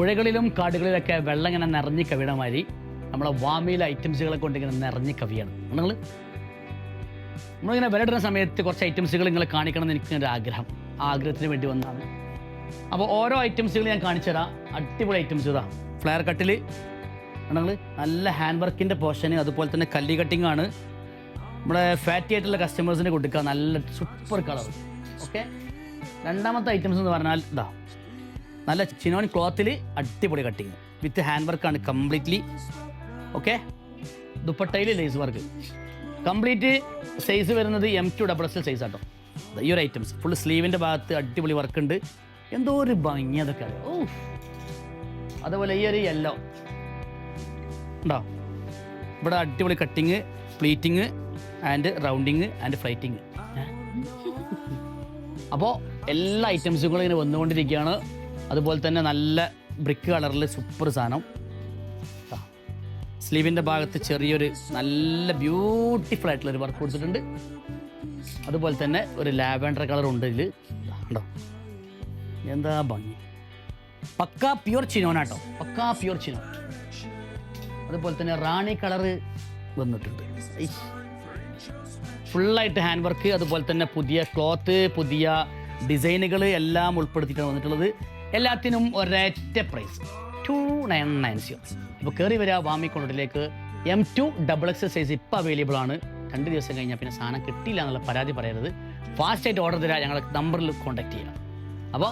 പുഴകളിലും കാടുകളിലൊക്കെ വെള്ളം ഇങ്ങനെ നിറഞ്ഞ് കവിയണ മാതിരി നമ്മളെ വാമിയിലെ ഐറ്റംസുകളെ കൊണ്ട് ഇങ്ങനെ നിറഞ്ഞ് കവിയാണ്. നമ്മളിങ്ങനെ വിലയിടുന്ന സമയത്ത് കുറച്ച് ഐറ്റംസുകൾ നിങ്ങളെ കാണിക്കണം എന്ന് എനിക്കൊരു ആഗ്രഹം. ആ ആഗ്രഹത്തിന് വേണ്ടി വന്നതാണ്. അപ്പോൾ ഓരോ ഐറ്റംസുകൾ ഞാൻ കാണിച്ചു തരാം. അടിപൊളി ഐറ്റംസ് ഇതാ. ഫ്ലെയർ കട്ടിൽ നിങ്ങൾ നല്ല ഹാൻഡ് വർക്കിൻ്റെ പോർഷന്, അതുപോലെ തന്നെ കല്ലി കട്ടിംഗ് ആണ്. നമ്മുടെ ഫാറ്റി ആയിട്ടുള്ള കസ്റ്റമേഴ്സിന് കൊടുക്കുക. നല്ല സൂപ്പർ കളർ. ഓക്കെ, രണ്ടാമത്തെ ഐറ്റംസ് എന്ന് പറഞ്ഞാൽ ഇതാ നല്ല ചിനോൻ ക്ലോത്തിൽ അടിപൊളി കട്ടിങ് വിത്ത് ഹാൻഡ് വർക്കാണ് കംപ്ലീറ്റ്ലി. ഓക്കെ, ദുപ്പട്ടയിൽ ലേസ് വർക്ക് കംപ്ലീറ്റ്. സൈസ് വരുന്നത് M2 XXL സൈസ് ആട്ടോ. ഈ ഒരു ഐറ്റംസ് ഫുൾ സ്ലീവിൻ്റെ ഭാഗത്ത് അടിപൊളി വർക്ക് ഉണ്ട്. എന്തോ ഒരു ഭംഗി അതൊക്കെ. ഓ, അതുപോലെ ഈ ഒരു യെല്ലോ ഉണ്ടോ, ഇവിടെ അടിപൊളി കട്ടിങ്, പ്ലീറ്റിങ് ആൻഡ് റൗണ്ടിങ് ആൻഡ് ഫ്ലൈറ്റിങ്. അപ്പോൾ എല്ലാ ഐറ്റംസുകളും ഇങ്ങനെ വന്നുകൊണ്ടിരിക്കുകയാണ്. അതുപോലെ തന്നെ നല്ല ബ്രിക്ക് കളറിൽ സൂപ്പർ സാധനം. സ്ലീവിൻ്റെ ഭാഗത്ത് ചെറിയൊരു നല്ല ബ്യൂട്ടിഫുൾ ആയിട്ടുള്ളൊരു വർക്ക് കൊടുത്തിട്ടുണ്ട്. അതുപോലെ തന്നെ ഒരു ലാവൻഡർ കളർ ഉണ്ട് ഇതിൽ. ഉണ്ടോ, എന്താ ഭംഗി. പക്കാ പ്യൂർ ചിനോനാട്ടോ, പക്കാ പ്യൂർ ചിനോൻ. അതുപോലെ തന്നെ റാണി കളറ് വന്നിട്ടുണ്ട്. ഫുള്ളായിട്ട് ഹാൻഡ് വർക്ക്, അതുപോലെ തന്നെ പുതിയ ക്ലോത്ത്, പുതിയ ഡിസൈനുകൾ എല്ലാം ഉൾപ്പെടുത്തിയിട്ടാണ് വന്നിട്ടുള്ളത്. എല്ലാത്തിനും ഒരൊറ്റ പ്രൈസ് 2990. ഇപ്പോൾ കയറി വരിക വാമി കൊണ്ടോട്ടിലേക്ക്. M2 XXL സൈസ് ഇപ്പോൾ അവൈലബിൾ ആണ്. 2 ദിവസം കഴിഞ്ഞാൽ പിന്നെ സാധനം കിട്ടിയില്ല എന്നുള്ള പരാതി പറയരുത്. ഫാസ്റ്റായിട്ട് ഓർഡർ തരാം, ഞങ്ങളുടെ നമ്പറിൽ കോൺടാക്ട് ചെയ്യാം. അപ്പോൾ